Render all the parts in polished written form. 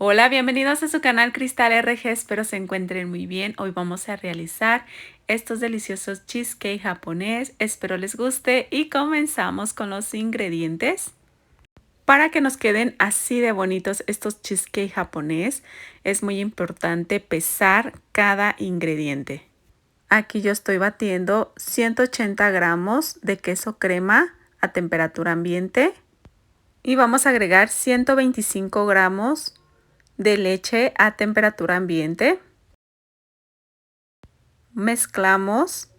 Hola, bienvenidos a su canal Cristal RG, espero se encuentren muy bien. Hoy vamos a realizar estos deliciosos cheesecake japonés, espero les guste y comenzamos con los ingredientes. Para que nos queden así de bonitos estos cheesecake japonés, es muy importante pesar cada ingrediente. Aquí yo estoy batiendo 180 gramos de queso crema a temperatura ambiente y vamos a agregar 125 gramos de leche a temperatura ambiente. Mezclamos.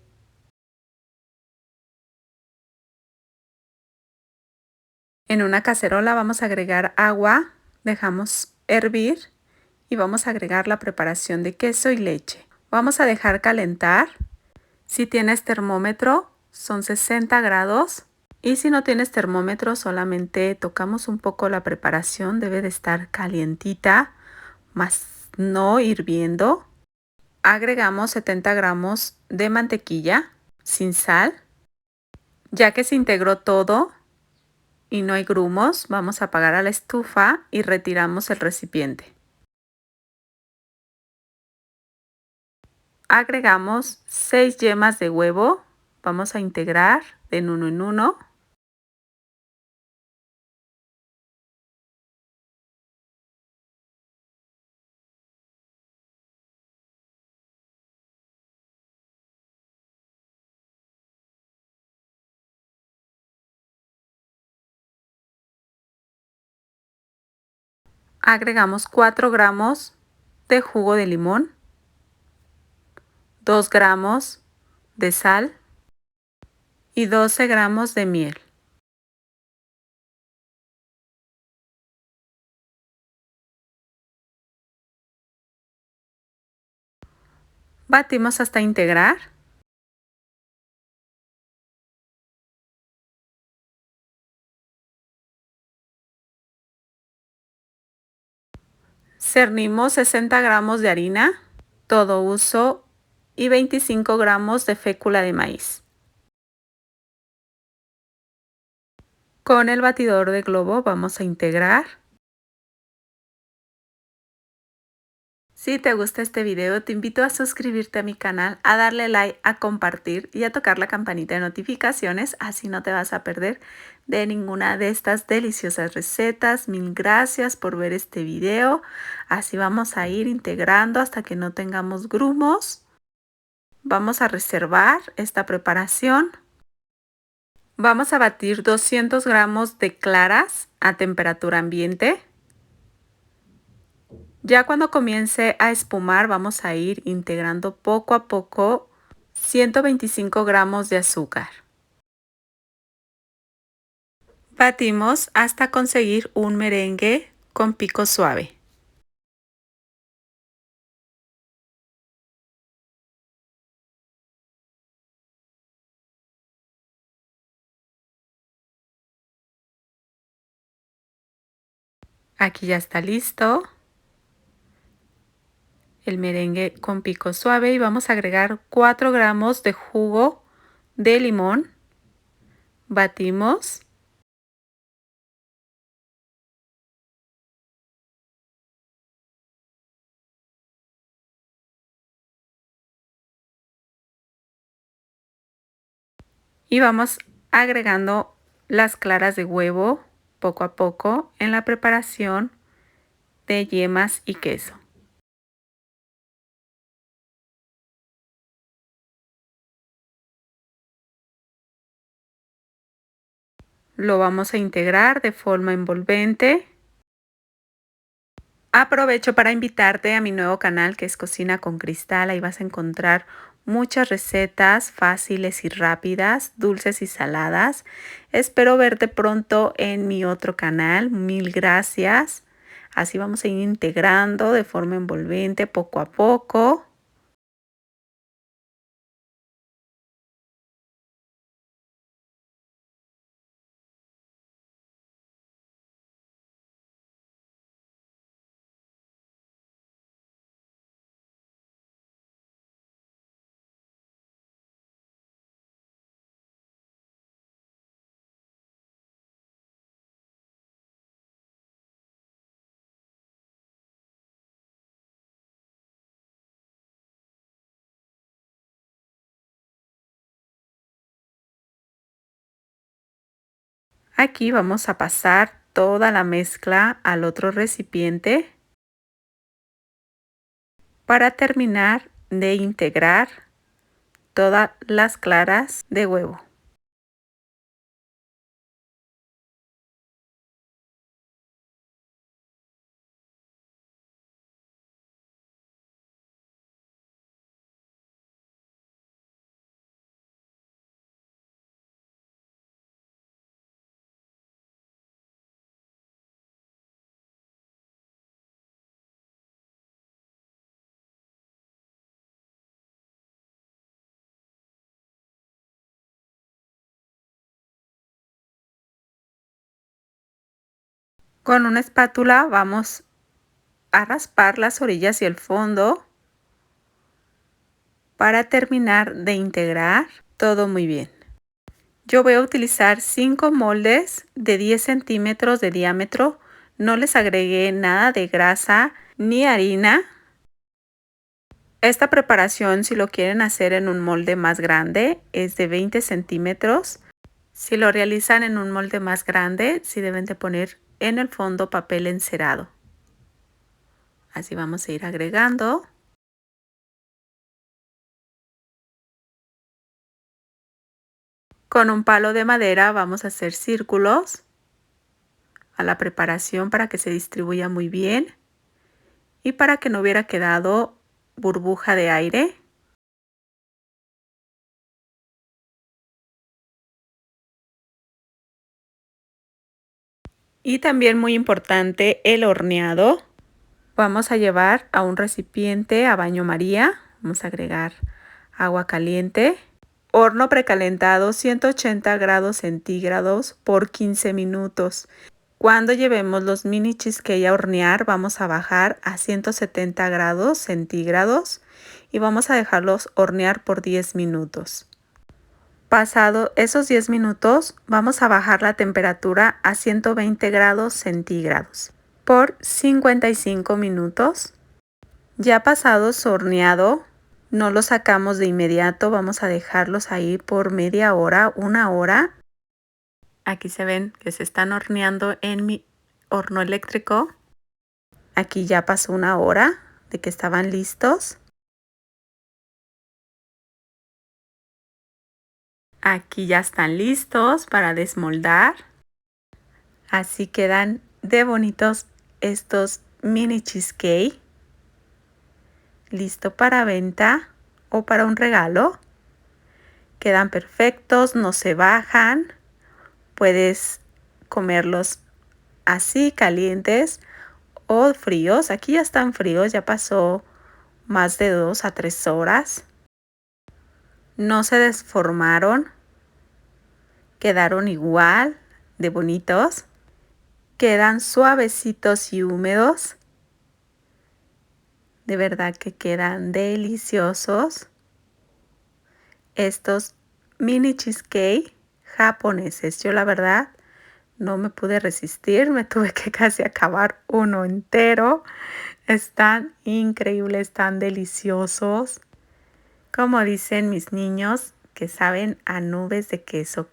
En una cacerola vamos a agregar agua, dejamos hervir y vamos a agregar la preparación de queso y leche. Vamos a dejar calentar. Si tienes termómetro son 60 grados y si no tienes termómetro solamente tocamos un poco la preparación, debe de estar calientita, más no hirviendo. Agregamos 70 gramos de mantequilla sin sal. Ya que se integró todo y no hay grumos, vamos a apagar a la estufa y retiramos el recipiente. Agregamos 6 yemas de huevo, vamos a integrar de uno en uno. Agregamos 4 gramos de jugo de limón, 2 gramos de sal y 12 gramos de miel. Batimos hasta integrar. Cernimos 60 gramos de harina, todo uso y 25 gramos de fécula de maíz. Con el batidor de globo vamos a integrar. Si te gusta este video, te invito a suscribirte a mi canal, a darle like, a compartir y a tocar la campanita de notificaciones, así no te vas a perder de ninguna de estas deliciosas recetas. Mil gracias por ver este video. Así vamos a ir integrando hasta que no tengamos grumos. Vamos a reservar esta preparación. Vamos a batir 200 gramos de claras a temperatura ambiente. Ya cuando comience a espumar vamos a ir integrando poco a poco 125 gramos de azúcar. Batimos hasta conseguir un merengue con pico suave. Aquí ya está listo el merengue con pico suave y vamos a agregar 4 gramos de jugo de limón. Batimos. Y vamos agregando las claras de huevo poco a poco en la preparación de yemas y queso. Lo vamos a integrar de forma envolvente. Aprovecho para invitarte a mi nuevo canal que es Cocina con Cristal. Ahí vas a encontrar muchas recetas fáciles y rápidas, dulces y saladas. Espero verte pronto en mi otro canal. Mil gracias. Así vamos a ir integrando de forma envolvente poco a poco. Aquí vamos a pasar toda la mezcla al otro recipiente para terminar de integrar todas las claras de huevo. Con una espátula vamos a raspar las orillas y el fondo para terminar de integrar todo muy bien. Yo voy a utilizar 5 moldes de 10 centímetros de diámetro. No les agregué nada de grasa ni harina. Esta preparación, si lo quieren hacer en un molde más grande, es de 20 centímetros. Si lo realizan en un molde más grande, sí deben de poner en el fondo papel encerado. Así vamos a ir agregando. Con un palo de madera vamos a hacer círculos a la preparación para que se distribuya muy bien y para que no hubiera quedado burbuja de aire. Y también muy importante el horneado. Vamos a llevar a un recipiente a baño María. Vamos a agregar agua caliente. Horno precalentado 180 grados centígrados por 15 minutos. Cuando llevemos los mini cheesecake a hornear, vamos a bajar a 170 grados centígrados y vamos a dejarlos hornear por 10 minutos. Pasado esos 10 minutos, vamos a bajar la temperatura a 120 grados centígrados por 55 minutos. Ya pasado su horneado, no los sacamos de inmediato, vamos a dejarlos ahí por media hora, una hora. Aquí se ven que se están horneando en mi horno eléctrico. Aquí ya pasó una hora de que estaban listos. Aquí ya están listos para desmoldar. Así quedan de bonitos estos mini cheesecake. Listo para venta o para un regalo. Quedan perfectos, no se bajan. Puedes comerlos así calientes o fríos. Aquí ya están fríos, ya pasó más de 2 a 3 horas. No se desformaron. Quedaron igual de bonitos. Quedan suavecitos y húmedos. De verdad que quedan deliciosos. Estos mini cheesecake japoneses. Yo la verdad no me pude resistir. Me tuve que casi acabar uno entero. Están increíbles, están deliciosos. Como dicen mis niños, que saben a nubes de queso.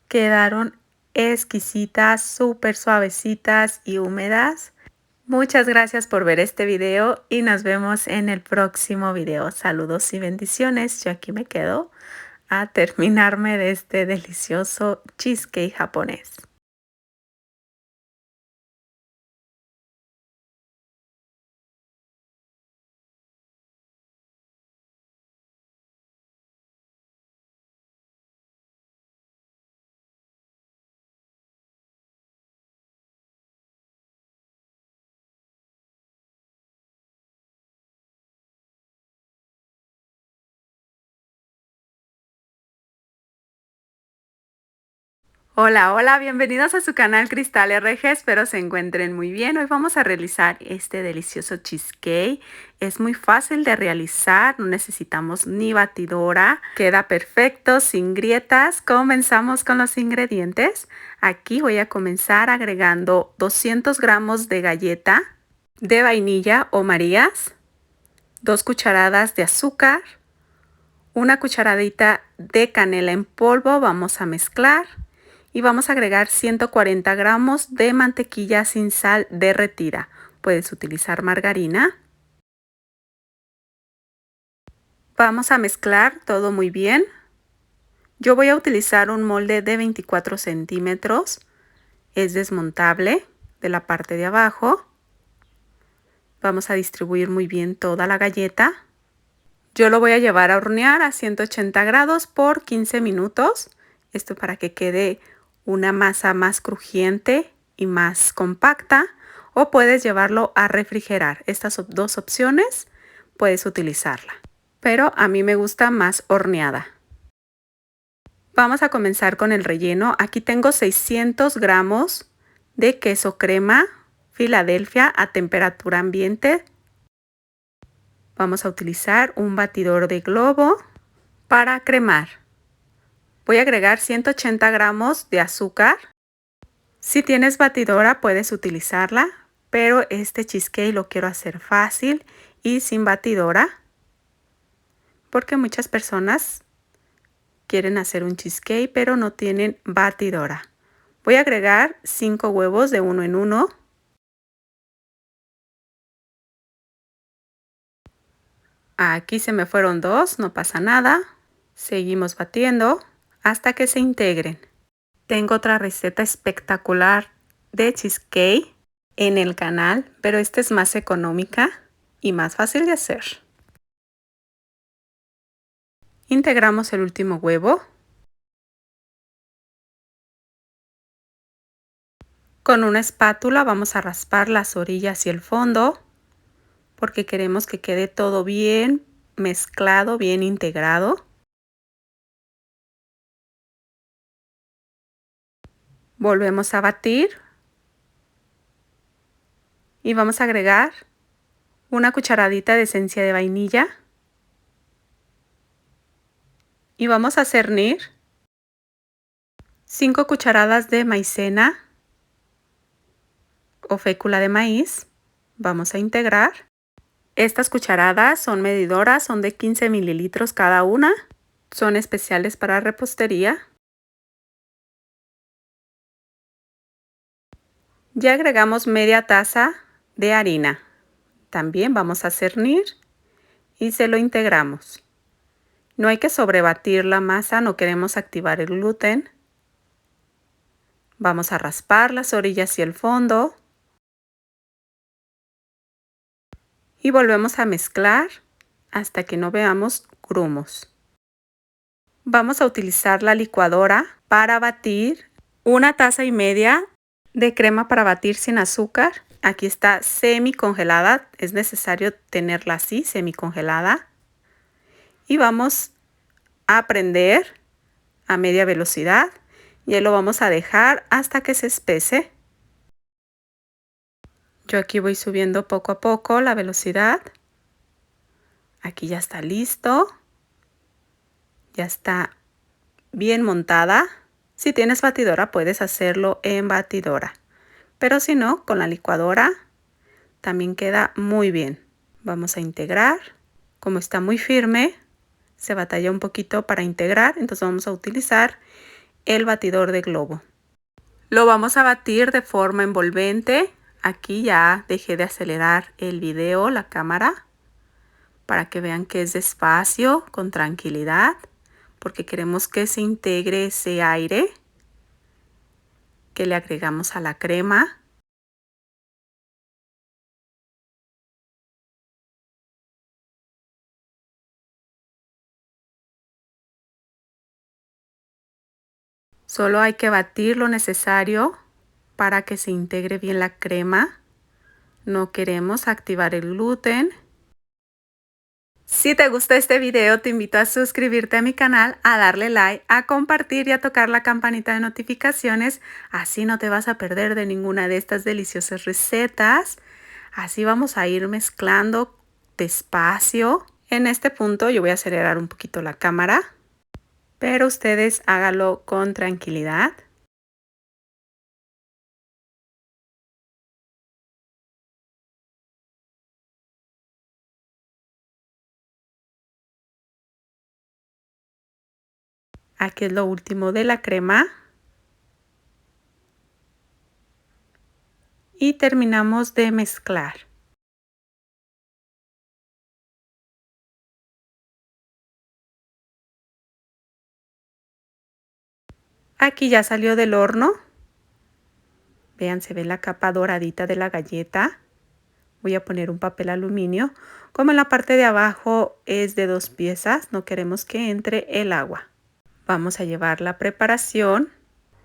Quedaron exquisitas, súper suavecitas y húmedas. Muchas gracias por ver este video y nos vemos en el próximo video. Saludos y bendiciones. Yo aquí me quedo a terminarme de este delicioso cheesecake japonés. Hola, hola, bienvenidos a su canal Cristal RG, espero se encuentren muy bien. Hoy vamos a realizar este delicioso cheesecake. Es muy fácil de realizar, no necesitamos ni batidora, queda perfecto, sin grietas. Comenzamos con los ingredientes. Aquí voy a comenzar agregando 200 gramos de galleta de vainilla o Marías, 2 cucharadas de azúcar, una cucharadita de canela en polvo, vamos a mezclar. y vamos a agregar 140 gramos de mantequilla sin sal derretida. Puedes utilizar margarina. Vamos a mezclar todo muy bien. Yo voy a utilizar un molde de 24 centímetros. Es desmontable de la parte de abajo. Vamos a distribuir muy bien toda la galleta. Yo lo voy a llevar a hornear a 180 grados por 15 minutos. Esto para que quede una masa más crujiente y más compacta. O puedes llevarlo a refrigerar. Estas dos opciones puedes utilizarla. Pero a mí me gusta más horneada. Vamos a comenzar con el relleno. Aquí tengo 600 gramos de queso crema Filadelfia a temperatura ambiente. Vamos a utilizar un batidor de globo para cremar. Voy a agregar 180 gramos de azúcar. Si tienes batidora puedes utilizarla, pero este cheesecake lo quiero hacer fácil y sin batidora, porque muchas personas quieren hacer un cheesecake pero no tienen batidora. Voy a agregar 5 huevos de uno en uno. Aquí se me fueron 2, no pasa nada. Seguimos batiendo hasta que se integren. Tengo otra receta espectacular de cheesecake en el canal, pero esta es más económica y más fácil de hacer. Integramos el último huevo. Con una espátula vamos a raspar las orillas y el fondo porque queremos que quede todo bien mezclado, bien integrado. Volvemos a batir y vamos a agregar una cucharadita de esencia de vainilla y vamos a cernir 5 cucharadas de maicena o fécula de maíz. Vamos a integrar. Estas cucharadas son medidoras, son de 15 mililitros cada una. Son especiales para repostería. Ya agregamos media taza de harina. También vamos a cernir y se lo integramos. No hay que sobrebatir la masa, no queremos activar el gluten. Vamos a raspar las orillas y el fondo. Y volvemos a mezclar hasta que no veamos grumos. Vamos a utilizar la licuadora para batir 1,5 tazas de crema para batir sin azúcar. Aquí está semi congelada, es necesario tenerla así, semi congelada. Y vamos a prender a media velocidad. Ya lo vamos a dejar hasta que se espese. Yo aquí voy subiendo poco a poco la velocidad. Aquí ya está listo. Ya está bien montada. Si tienes batidora puedes hacerlo en batidora. Pero si no, con la licuadora también queda muy bien. Vamos a integrar. Como está muy firme, se batalla un poquito para integrar. Entonces vamos a utilizar el batidor de globo. Lo vamos a batir de forma envolvente. Aquí ya dejé de acelerar el video, la cámara, para que vean que es despacio, con tranquilidad, porque queremos que se integre ese aire que le agregamos a la crema. Solo hay que batir lo necesario para que se integre bien la crema. No queremos activar el gluten. Si te gusta este video, te invito a suscribirte a mi canal, a darle like, a compartir y a tocar la campanita de notificaciones. Así no te vas a perder de ninguna de estas deliciosas recetas. Así vamos a ir mezclando despacio. En este punto yo voy a acelerar un poquito la cámara, pero ustedes háganlo con tranquilidad. Aquí es lo último de la crema. y terminamos de mezclar. Aquí ya salió del horno. Vean, se ve la capa doradita de la galleta. Voy a poner un papel aluminio. Como en la parte de abajo es de 2 piezas, no queremos que entre el agua. Vamos a llevar la preparación.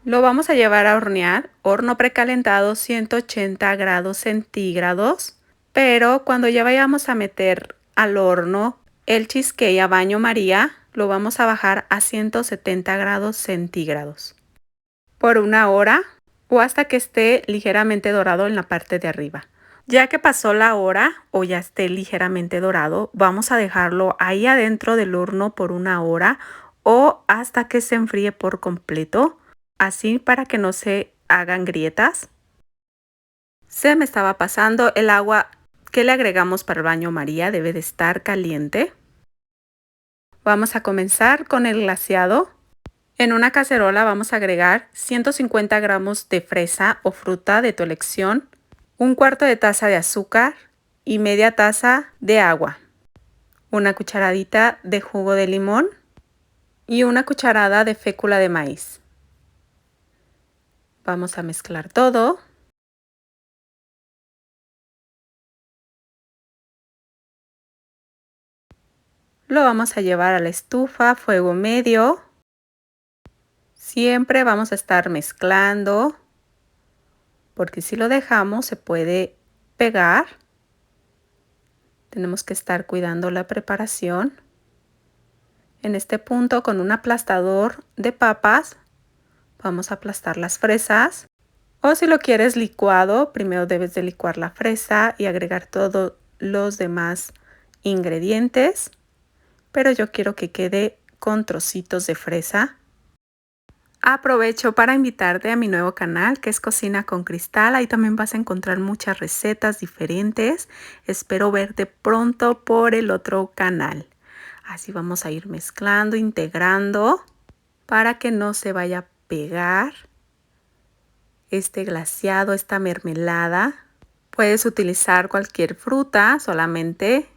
Lo vamos a llevar a hornear, horno precalentado 180 grados centígrados. Pero cuando ya vayamos a meter al horno el cheesecake a baño María, lo vamos a bajar a 170 grados centígrados por 1 hora o hasta que esté ligeramente dorado en la parte de arriba. Ya que pasó la hora o ya esté ligeramente dorado, vamos a dejarlo ahí adentro del horno por 1 hora o hasta que se enfríe por completo, así para que no se hagan grietas. Se me estaba pasando el agua que le agregamos para el baño María, debe de estar caliente. Vamos a comenzar con el glaseado. En una cacerola vamos a agregar 150 gramos de fresa o fruta de tu elección, 1/4 de taza de azúcar y media taza de agua, una cucharadita de jugo de limón y una cucharada de fécula de maíz. Vamos a mezclar todo. Lo vamos a llevar a la estufa a fuego medio. Siempre vamos a estar mezclando, porque si lo dejamos se puede pegar. Tenemos que estar cuidando la preparación. En este punto, con un aplastador de papas, vamos a aplastar las fresas. O si lo quieres licuado, primero debes de licuar la fresa y agregar todos los demás ingredientes. Pero yo quiero que quede con trocitos de fresa. Aprovecho para invitarte a mi nuevo canal que es Cocina con Cristal. Ahí también vas a encontrar muchas recetas diferentes. Espero verte pronto por el otro canal. Así vamos a ir mezclando, integrando para que no se vaya a pegar este glaseado, esta mermelada. Puedes utilizar cualquier fruta, solamente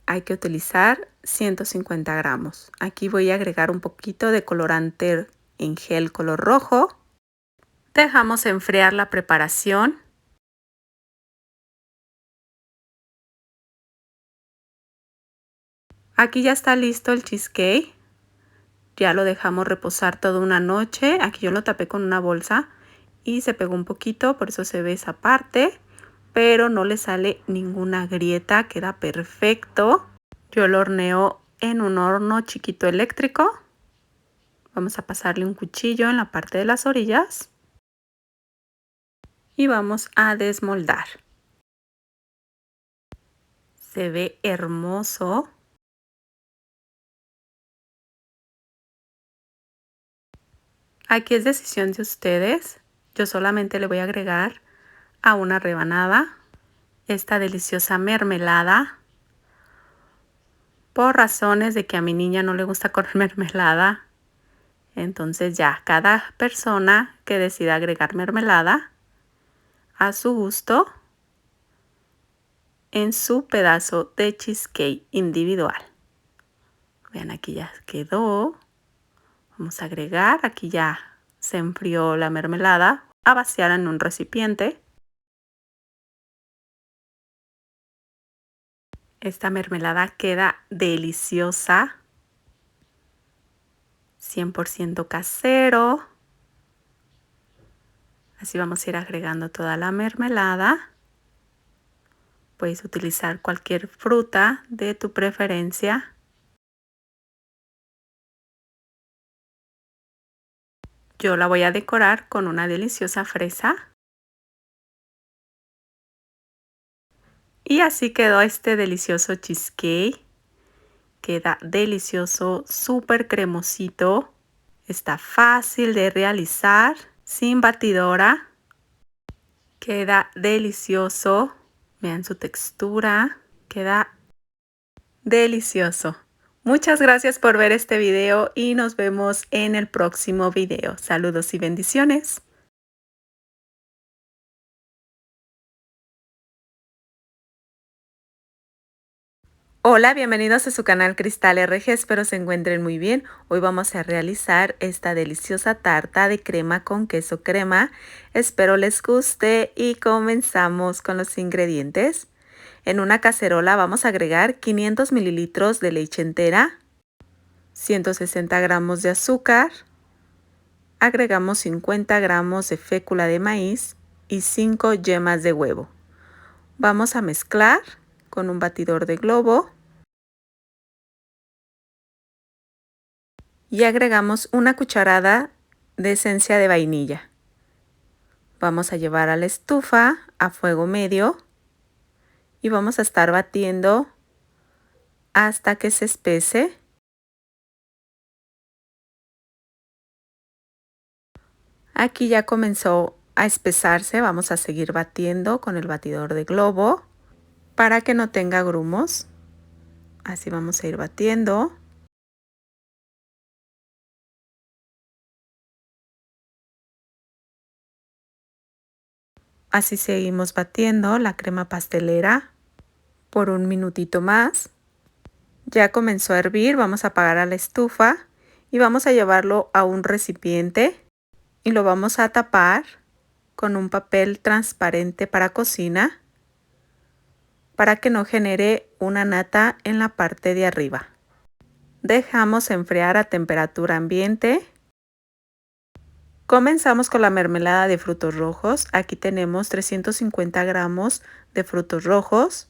hay que utilizar 150 gramos. Aquí voy a agregar un poquito de colorante en gel color rojo. Dejamos enfriar la preparación. Aquí ya está listo el cheesecake. Ya lo dejamos reposar toda una noche. Aquí yo lo tapé con una bolsa y se pegó un poquito, por eso se ve esa parte, pero no le sale ninguna grieta, queda perfecto. Yo lo horneo en un horno chiquito eléctrico. Vamos a pasarle un cuchillo en la parte de las orillas y vamos a desmoldar. Se ve hermoso. Aquí es decisión de ustedes. Yo solamente le voy a agregar a una rebanada esta deliciosa mermelada. Por razones de que a mi niña no le gusta comer mermelada. Entonces ya cada persona que decida agregar mermelada a su gusto en su pedazo de cheesecake individual. Vean, aquí ya quedó. Vamos a agregar, aquí ya se enfrió la mermelada, a vaciar en un recipiente. Esta mermelada queda deliciosa, 100% casero. Así vamos a ir agregando toda la mermelada. Puedes utilizar cualquier fruta de tu preferencia. Yo la voy a decorar con una deliciosa fresa. Y así quedó este delicioso cheesecake. Queda delicioso, súper cremosito. Está fácil de realizar, sin batidora. Queda delicioso. Vean su textura. Queda delicioso. Muchas gracias por ver este video y nos vemos en el próximo video. Saludos y bendiciones. Hola, bienvenidos a su canal Cristal RG, espero se encuentren muy bien. Hoy vamos a realizar esta deliciosa tarta de crema con queso crema. Espero les guste y comenzamos con los ingredientes. En una cacerola vamos a agregar 500 mililitros de leche entera, 160 gramos de azúcar, agregamos 50 gramos de fécula de maíz y 5 yemas de huevo. Vamos a mezclar con un batidor de globo y agregamos una cucharada de esencia de vainilla. Vamos a llevar a la estufa a fuego medio y vamos a estar batiendo hasta que se espese. Aquí ya comenzó a espesarse, vamos a seguir batiendo con el batidor de globo para que no tenga grumos. Así vamos a ir batiendo. Así seguimos batiendo la crema pastelera por un minutito más. Ya comenzó a hervir, vamos a apagar a la estufa y vamos a llevarlo a un recipiente y lo vamos a tapar con un papel transparente para cocina para que no genere una nata en la parte de arriba. Dejamos enfriar a temperatura ambiente. Comenzamos con la mermelada de frutos rojos. Aquí tenemos 350 gramos de frutos rojos,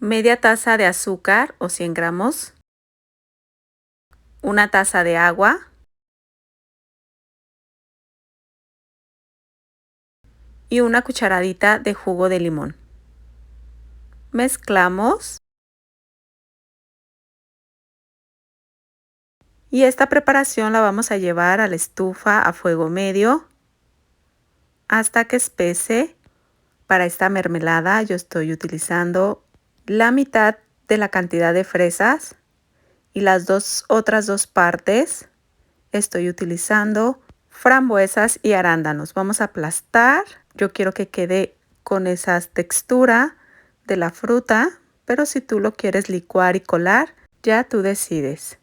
media taza de azúcar o 100 gramos, una taza de agua y una cucharadita de jugo de limón. Mezclamos y esta preparación la vamos a llevar a la estufa a fuego medio hasta que espese. Para esta mermelada yo estoy utilizando la mitad de la cantidad de fresas y las otras dos partes estoy utilizando frambuesas y arándanos. Vamos a aplastar. Yo quiero que quede con esa textura de la fruta, pero si tú lo quieres licuar y colar, ya tú decides.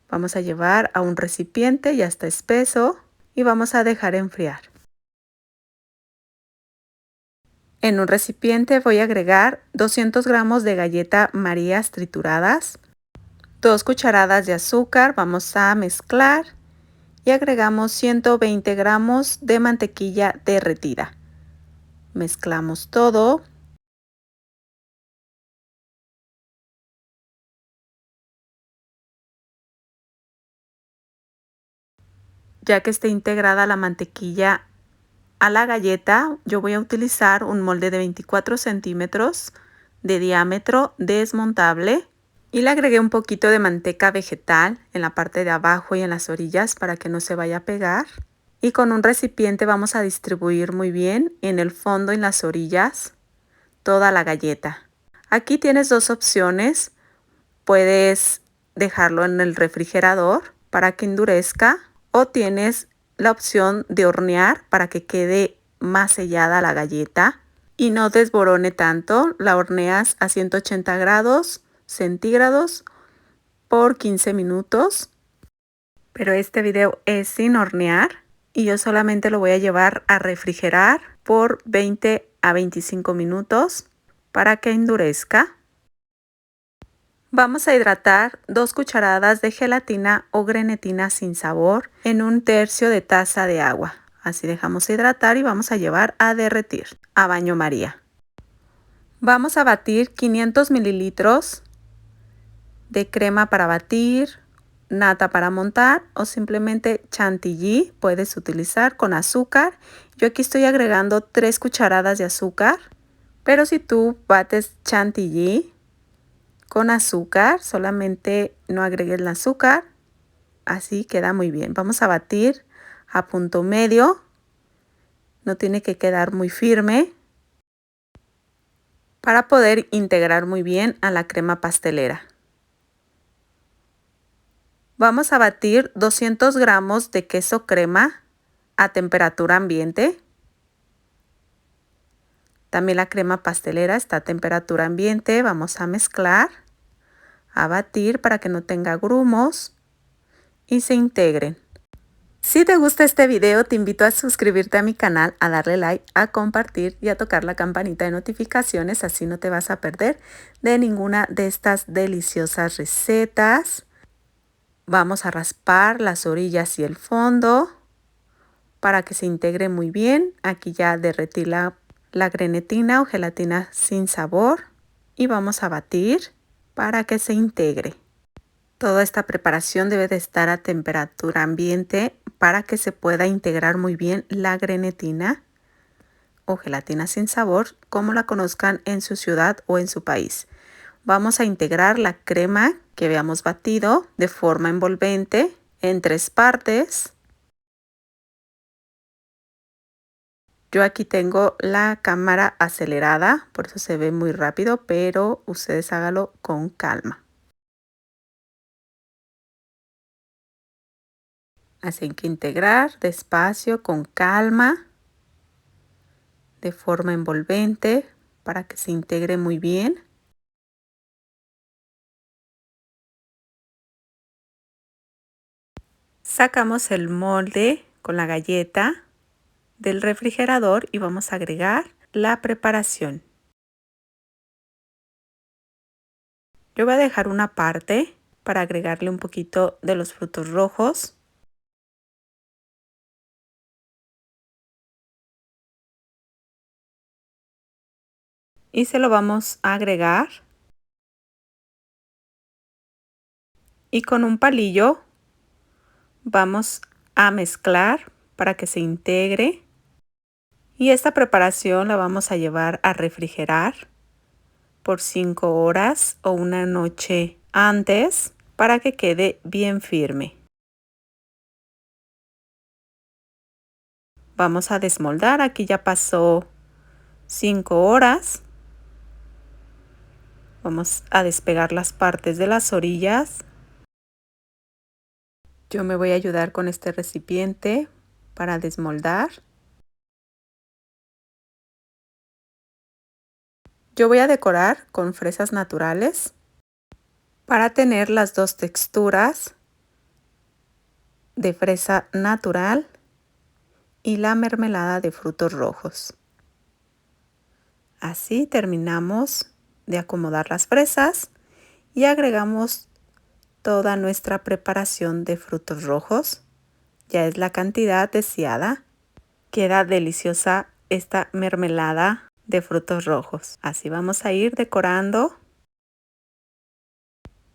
Vamos a llevar a un recipiente, ya está espeso, y vamos a dejar enfriar. En un recipiente voy a agregar 200 gramos de galleta Marías trituradas, 2 cucharadas de azúcar, vamos a mezclar y agregamos 120 gramos de mantequilla derretida. Mezclamos todo. Ya que esté integrada la mantequilla a la galleta, yo voy a utilizar un molde de 24 centímetros de diámetro desmontable y le agregué un poquito de manteca vegetal en la parte de abajo y en las orillas para que no se vaya a pegar. Y con un recipiente vamos a distribuir muy bien en el fondo y en las orillas toda la galleta. Aquí tienes dos opciones. Puedes dejarlo en el refrigerador para que endurezca o tienes la opción de hornear para que quede más sellada la galleta y no desborone tanto. La horneas a 180 grados centígrados por 15 minutos. Pero este video es sin hornear y yo solamente lo voy a llevar a refrigerar por 20 a 25 minutos para que endurezca. Vamos a hidratar 2 cucharadas de gelatina o grenetina sin sabor en 1/3 de taza de agua. Así dejamos hidratar y vamos a llevar a derretir a baño María. Vamos a batir 500 mililitros de crema para batir, nata para montar o simplemente chantilly puedes utilizar con azúcar. Yo aquí estoy agregando 3 cucharadas de azúcar, pero si tú bates chantilly con azúcar, solamente no agregues el azúcar, así queda muy bien. Vamos a batir a punto medio, no tiene que quedar muy firme para poder integrar muy bien a la crema pastelera. Vamos a batir 200 gramos de queso crema a temperatura ambiente. También la crema pastelera está a temperatura ambiente, vamos a mezclar. a batir para que no tenga grumos y se integren. Si te gusta este video, te invito a suscribirte a mi canal, a darle like, a compartir y a tocar la campanita de notificaciones, así no te vas a perder de ninguna de estas deliciosas recetas. Vamos a raspar las orillas y el fondo para que se integre muy bien. Aquí ya derretí la grenetina o gelatina sin sabor y vamos a batir para que se integre. Toda esta preparación debe de estar a temperatura ambiente para que se pueda integrar muy bien la grenetina o gelatina sin sabor, como la conozcan en su ciudad o en su país. Vamos a integrar la crema que habíamos batido de forma envolvente en 3 partes. Yo aquí tengo la cámara acelerada, por eso se ve muy rápido, pero ustedes háganlo con calma. Así que integrar despacio, con calma, de forma envolvente, para que se integre muy bien. Sacamos el molde con la galleta del refrigerador y vamos a agregar la preparación. Yo voy a dejar una parte para agregarle un poquito de los frutos rojos. Y se lo vamos a agregar. Y con un palillo vamos a mezclar para que se integre. Y esta preparación la vamos a llevar a refrigerar por 5 horas o una noche antes para que quede bien firme. Vamos a desmoldar. Aquí ya pasó 5 horas. Vamos a despegar las partes de las orillas. Yo me voy a ayudar con este recipiente para desmoldar. Yo voy a decorar con fresas naturales para tener las dos texturas de fresa natural y la mermelada de frutos rojos. Así terminamos de acomodar las fresas y agregamos toda nuestra preparación de frutos rojos. Ya es la cantidad deseada. Queda deliciosa esta mermelada de frutos rojos. Así vamos a ir decorando.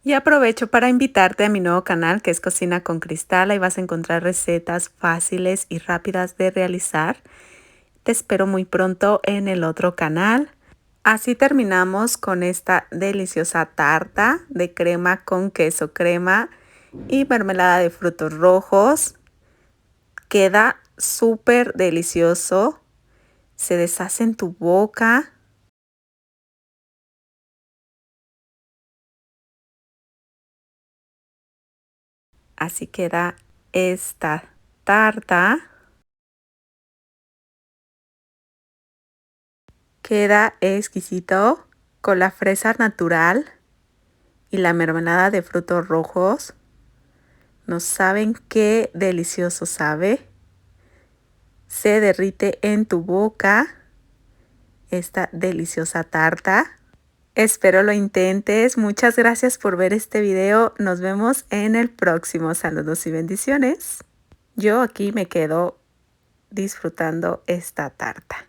Y aprovecho para invitarte a mi nuevo canal, que es Cocina con Cristal. Ahí vas a encontrar recetas fáciles y rápidas de realizar. Te espero muy pronto en el otro canal. Así terminamos con esta deliciosa tarta de crema con queso crema y mermelada de frutos rojos. Queda súper delicioso. Se deshace en tu boca. Así queda esta tarta. Queda exquisito con la fresa natural y la mermelada de frutos rojos. No saben qué delicioso sabe. Se derrite en tu boca esta deliciosa tarta. Espero lo intentes. Muchas gracias por ver este video. Nos vemos en el próximo. Saludos y bendiciones. Yo aquí me quedo disfrutando esta tarta.